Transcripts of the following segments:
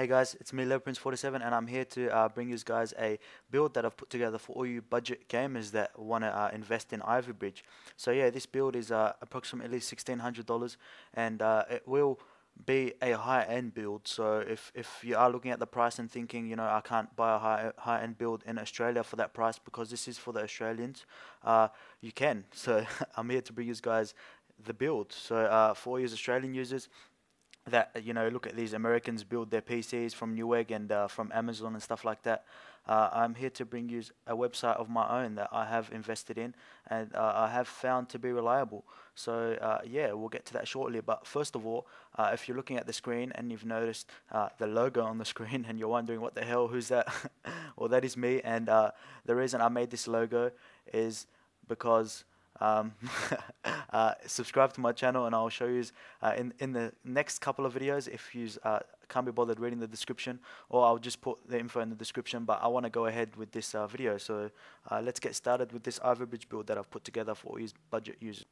Hey guys, it's me, LeoPrince47, and I'm here to bring you guys a build that I've put together for all you budget gamers that want to invest in Ivy Bridge. So yeah, this build is approximately $1,600, and it will be a high-end build. So if you are looking at the price and thinking, I can't buy a high-end build in Australia for that price because this is for the Australians, you can. So I'm here to bring you guys the build. So for all you Australian users that look at these Americans build their PCs from Newegg and from Amazon and stuff like that. I'm here to bring you a website of my own that I have invested in and I have found to be reliable. So yeah, we'll get to that shortly. But first of all, if you're looking at the screen and you've noticed the logo on the screen and you're wondering what the hell, who's that? Well, that is me. And the reason I made this logo is because um, subscribe to my channel and I'll show you in the next couple of videos if you can't be bothered reading the description, or I'll just put the info in the description, but I want to go ahead with this video. So let's get started with this Ivy Bridge build that I've put together for you budget users.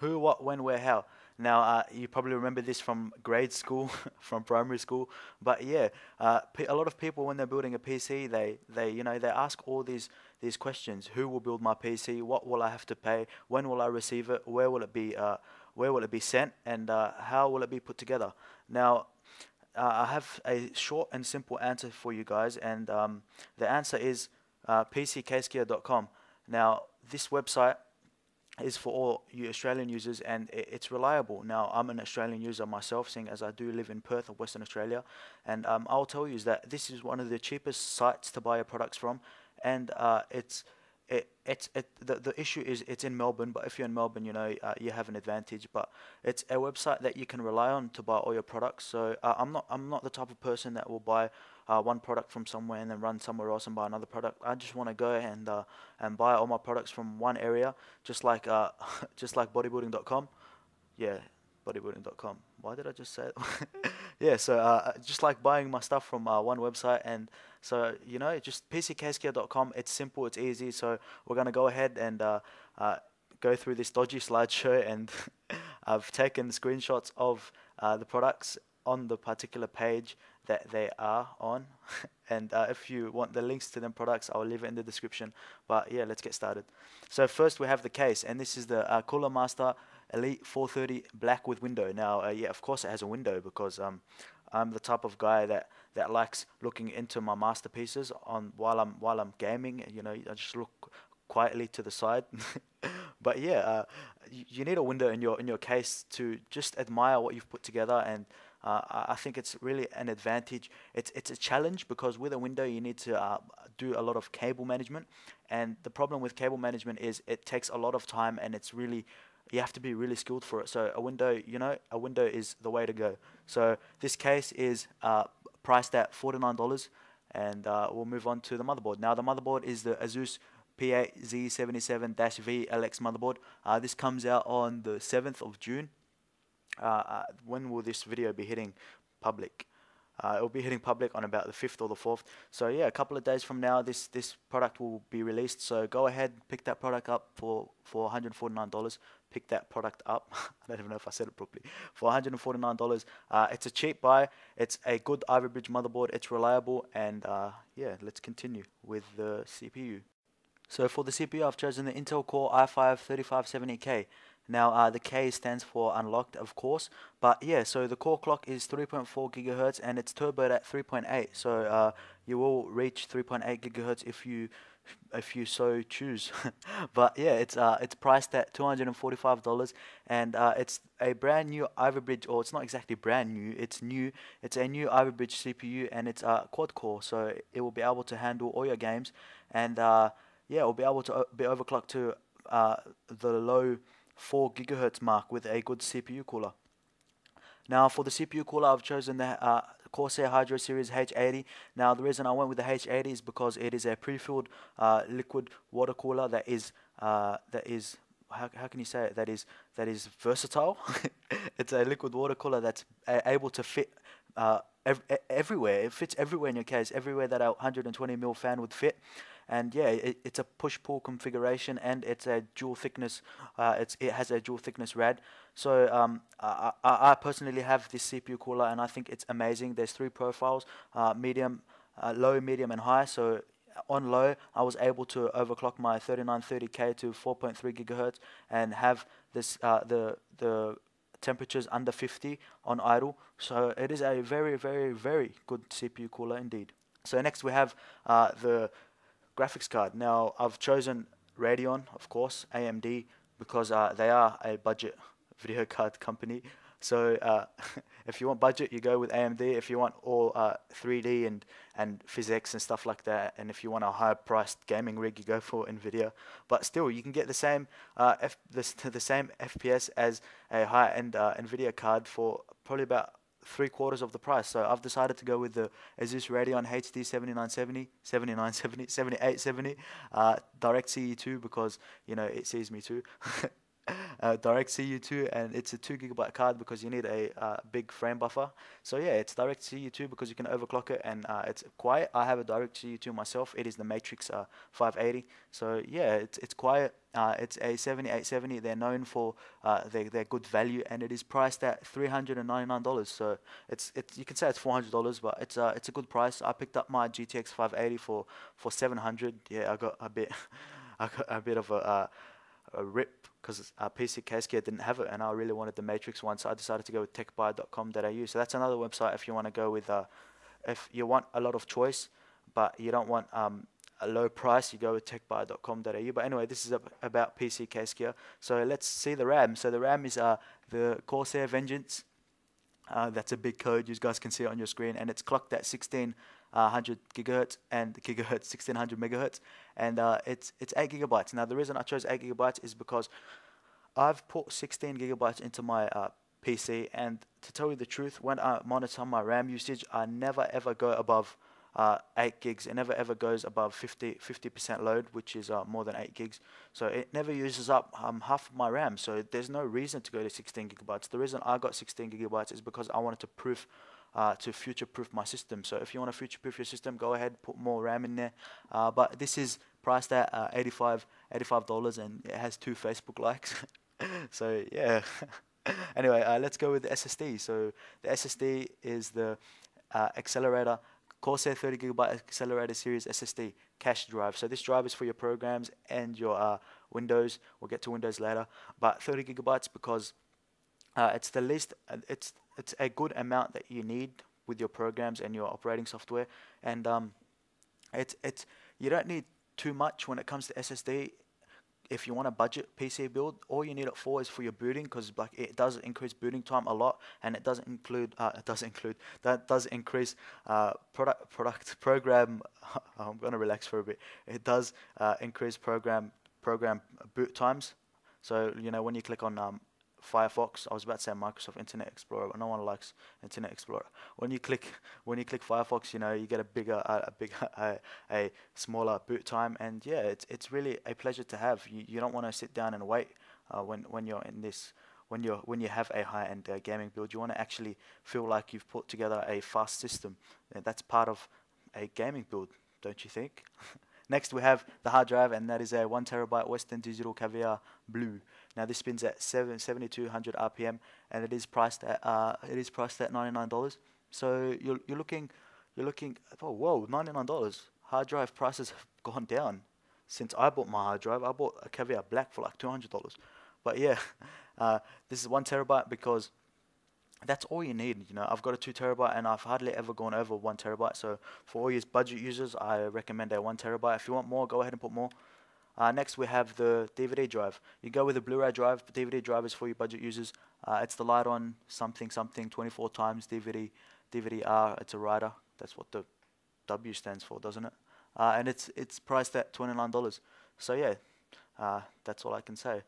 Who, what, when, where, how. Now, you probably remember this from grade school, from primary school. But yeah, a lot of people when they're building a PC, they ask all these questions: Who will build my PC? What will I have to pay? When will I receive it? Where will it be? Where will it be sent? And how will it be put together? Now, I have a short and simple answer for you guys, and the answer is pccasegear.com. Now, this website is for all you Australian users, and it's reliable. Now, I'm an Australian user myself, seeing as I do live in Perth, of Western Australia, and I'll tell you is that this is one of the cheapest sites to buy your products from, and the issue is it's in Melbourne. But if you're in Melbourne, you have an advantage. But it's a website that you can rely on to buy all your products. So I'm not the type of person that will buy one product from somewhere and then run somewhere else and buy another product. I just want to go and buy all my products from one area, just like just like bodybuilding.com. Yeah, bodybuilding.com. Why did I just say it? Yeah, so just like buying my stuff from one website, and so just pccasegear.com. It's simple, it's easy. So we're gonna go ahead and go through this dodgy slideshow, and I've taken screenshots of the products on the particular page that they are on, and if you want the links to them products, I'll leave it in the description. But yeah, let's get started. So first we have the case, and this is the Cooler Master Elite 430 black with window. Now yeah, of course it has a window because I'm the type of guy that likes looking into my masterpieces on while I'm gaming. I just look quietly to the side. But yeah, you need a window in your case to just admire what you've put together, and I think it's really an advantage. It's a challenge because with a window you need to do a lot of cable management, and the problem with cable management is it takes a lot of time, and you have to be really skilled for it. So a window is the way to go. So this case is priced at $49, and we'll move on to the motherboard. Now the motherboard is the Asus P8Z77-V LX motherboard. This comes out on the 7th of June. When will this video be hitting public? It will be hitting public on about the 5th or the 4th. So yeah, a couple of days from now, this product will be released. So go ahead, pick that product up for $149. Pick that product up. I don't even know if I said it properly. For $149. It's a cheap buy. It's a good Ivy Bridge motherboard. It's reliable, and yeah, let's continue with the CPU. So for the CPU, I've chosen the Intel Core i5-3570K. Now, the K stands for unlocked, of course, but yeah, so the core clock is 3.4 gigahertz and it's turboed at 3.8. So you will reach 3.8 gigahertz if you so choose. But yeah, it's priced at $245, and it's a brand new Ivy Bridge, or it's not exactly brand new. It's new. It's a new Ivy Bridge CPU, and it's quad core, so it will be able to handle all your games, and yeah, it will be able to be overclocked to the low 4 gigahertz mark with a good CPU cooler. Now for the CPU cooler, I've chosen the Corsair Hydro Series H80. Now the reason I went with the H80 is because it is a pre-filled liquid water cooler that is how can you say it? That is versatile. It's a liquid water cooler that's able to fit everywhere. It fits everywhere in your case, everywhere that a 120mm fan would fit. and yeah, it's a push-pull configuration, and it's a dual thickness. It has a dual thickness rad. So I personally have this CPU cooler, and I think it's amazing. There's three profiles: medium, low, medium, and high. So on low, I was able to overclock my 3930K to 4.3 gigahertz and have this the temperatures under 50 on idle. So it is a very, very, very good CPU cooler indeed. So next we have the graphics card. Now I've chosen Radeon, of course, AMD, because they are a budget video card company. So if you want budget, you go with AMD. If you want all 3D and physics and stuff like that, and if you want a high-priced gaming rig, you go for Nvidia. But still, you can get the same the same FPS as a high-end Nvidia card for probably about 3/4 of the price. So I've decided to go with the Asus Radeon HD 7870 Direct CE2 because it sees me too. Direct CU2, and it's a 2 GB card because you need a big frame buffer. So yeah, it's Direct CU2 because you can overclock it, and it's quiet. I have a Direct CU2 myself. It is the Matrix 580. So yeah, it's quiet. It's a 7870. They're known for their good value, and it is priced at $399. So it's you can say it's $400, but it's a good price. I picked up my GTX 580 for $700. Yeah, I got a bit I got a bit of a rip because PC case gear didn't have it, and I really wanted the Matrix one, so I decided to go with techbuy.com.au. So that's another website if you want to go with if you want a lot of choice but you don't want a low price, you go with techbuy.com.au. But anyway, this is about PC case gear. So let's see the RAM. So the RAM is the Corsair Vengeance. That's a big code. You guys can see it on your screen, and it's clocked at 1600 gigahertz and 1600 megahertz, and it's 8 gigabytes. Now the reason I chose 8 gigabytes is because I've put 16 gigabytes into my PC, and to tell you the truth, when I monitor my RAM usage, I never ever go above 8 gigs. It never ever goes above 50% load, which is more than 8 gigs. So it never uses up half of my RAM. So there's no reason to go to 16 gigabytes. The reason I got 16 gigabytes is because I wanted to future-proof my system. So if you want to future-proof your system, go ahead, put more RAM in there. But this is priced at $85, and it has 2 Facebook likes. So yeah. Anyway, let's go with the SSD. So the SSD is the accelerator Corsair 30 gigabyte accelerator series SSD cache drive. So this drive is for your programs and your Windows. We'll get to Windows later, but 30 gigabytes because it's the least. It's a good amount that you need with your programs and your operating software, and it's you don't need too much when it comes to SSD. If you want a budget PC build, all you need it for is for your booting, because like it does increase booting time a lot, and it doesn't include that does increase program. I'm gonna relax for a bit. It does increase program boot times. So when you click on Firefox, I was about to say Microsoft Internet Explorer, but no one likes Internet Explorer. When you click Firefox, you get a smaller boot time, and yeah, it's really a pleasure to have. You don't want to sit down and wait when you're in this. When you have a high-end gaming build, you want to actually feel like you've put together a fast system. And that's part of a gaming build, don't you think? Next, we have the hard drive, and that is a 1 terabyte Western Digital Caviar Blue. Now this spins at 7,200 RPM, and it is priced at $99. So you're looking. Oh whoa, $99. Hard drive prices have gone down since I bought my hard drive. I bought a Caviar Black for like $200. But yeah, this is 1 terabyte because that's all you need. I've got a 2 terabyte, and I've hardly ever gone over 1 terabyte. So for all you budget users, I recommend a 1 terabyte. If you want more, go ahead and put more. Next, we have the DVD drive. You go with the Blu-ray drive. The DVD drive is for your budget users. It's the Lite-On something 24 times DVD-R. It's a writer. That's what the W stands for, doesn't it? And it's priced at $29. So yeah, that's all I can say.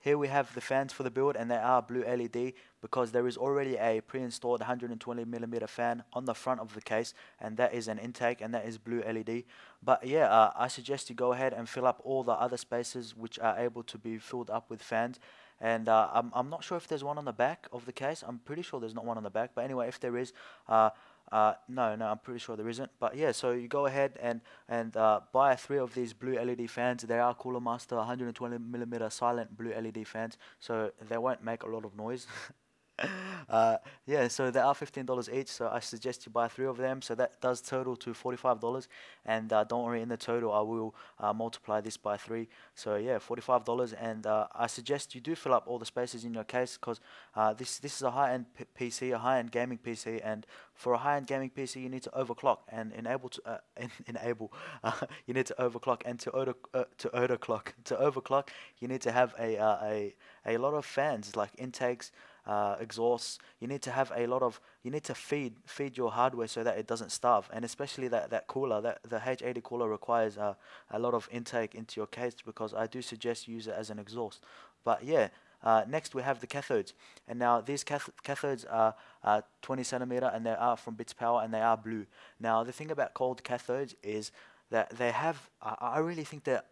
Here we have the fans for the build, and they are blue LED because there is already a pre-installed 120mm fan on the front of the case, and that is an intake, and that is blue LED. But yeah, I suggest you go ahead and fill up all the other spaces which are able to be filled up with fans. And I'm not sure if there's one on the back of the case. I'm pretty sure there's not one on the back, but anyway, if there is, No, I'm pretty sure there isn't. But yeah, so you go ahead and buy 3 of these blue LED fans. They are Cooler Master 120mm silent blue LED fans, so they won't make a lot of noise. uh, yeah, so they are $15 each. So I suggest you buy 3 of them. So that does total to $45. And don't worry, in the total I will multiply this by 3. So yeah, $45. And I suggest you do fill up all the spaces in your case, because this is a high-end PC, a high-end gaming PC, and for a high-end gaming PC you need to overclock and enable to enable. You need to overclock, and to overclock you need to have a lot of fans, like intakes, exhausts. You need to have a lot of, you need to feed your hardware so that it doesn't starve, and especially that cooler, that the H80 cooler requires a lot of intake into your case, because I do suggest you use it as an exhaust. But yeah, next we have the cathodes, and now these cathodes are 20 centimeter, and they are from Bits Power, and they are blue. Now the thing about cold cathodes is that they have, I really think they're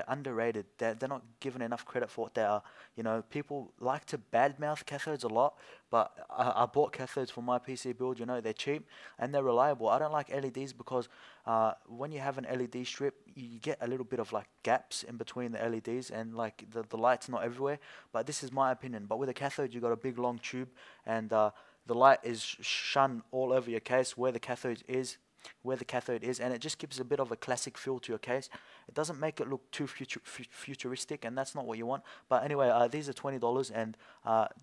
underrated. They're not given enough credit for what they are. You know, people like to badmouth cathodes a lot, but I bought cathodes for my PC build. You know, they're cheap and they're reliable. I don't like LEDs because when you have an LED strip, you get a little bit of like gaps in between the LEDs, and like the light's not everywhere. But this is my opinion. But with a cathode, you got a big long tube, and the light is shone all over your case where the cathode is, and it just gives a bit of a classic feel to your case. It doesn't make it look too futuristic, and that's not what you want. But anyway, these are $20, and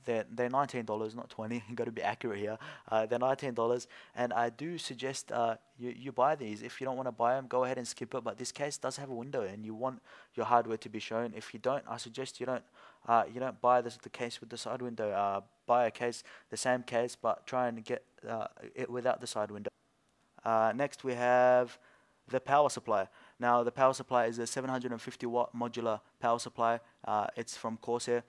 they're $19, not 20. You got to be accurate here. They're $19, and I do suggest you buy these. If you don't want to buy them, go ahead and skip it. But this case does have a window, and you want your hardware to be shown. If you don't, I suggest you don't buy the case with the side window. Buy a case, the same case, but try and get it without the side window. Next we have the power supply. Now the power supply is a 750 watt modular power supply. It's from Corsair,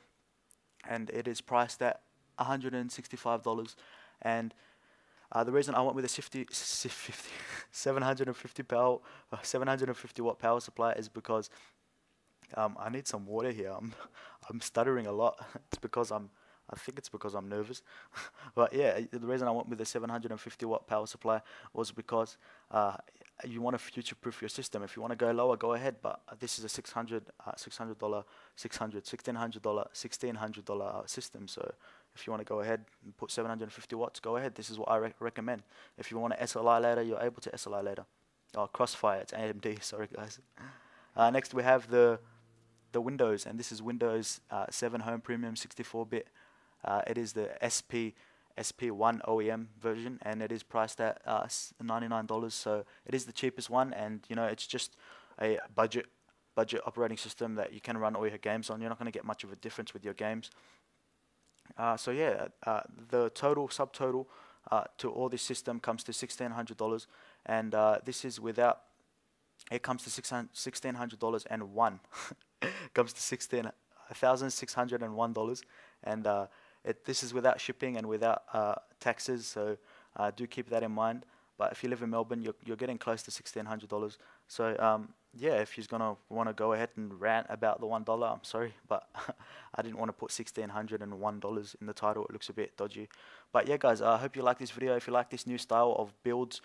and it is priced at $165. And the reason I went with a 750 watt power supply is because I need some water here. I'm stuttering a lot. I think it's because I'm nervous. But yeah, the reason I went with the 750 watt power supply was because you want to future-proof your system. If you want to go lower, go ahead. But this is a $1,600 system. So if you want to go ahead and put 750 watts, go ahead. This is what I recommend. If you want to SLI later, you're able to SLI later. Oh, Crossfire, it's AMD. Sorry guys. Next we have the Windows, and this is Windows 7 Home Premium 64-bit. It is the SP1 OEM version, and it is priced at $99. So it is the cheapest one, and you know, it's just a budget operating system that you can run all your games on. You're not going to get much of a difference with your games. So yeah, the subtotal to all this system comes to $1,600, and this is without. It comes to $1,600 and one. Comes to $1,601, and this is without shipping and without taxes. So do keep that in mind. But if you live in Melbourne, you're getting close to $1,600. So yeah, if you're gonna want to go ahead and rant about the $1, I'm sorry, but I didn't want to put $1,601 in the title. It looks a bit dodgy. But yeah, guys, I hope you like this video. If you like this new style of builds,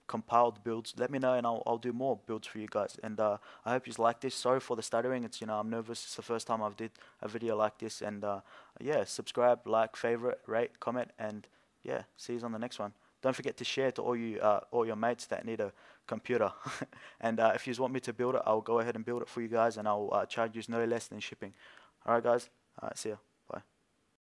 compiled builds, let me know, and I'll do more builds for you guys. And I hope you like this. Sorry for the stuttering. It's, you know, I'm nervous. It's the first time I've did a video like this. And yeah, subscribe, like, favorite, rate, comment, and yeah, see you on the next one. Don't forget to share to all your mates that need a computer. And if you want me to build it, I'll go ahead and build it for you guys, and I'll charge you no less than shipping. Alright guys, see ya.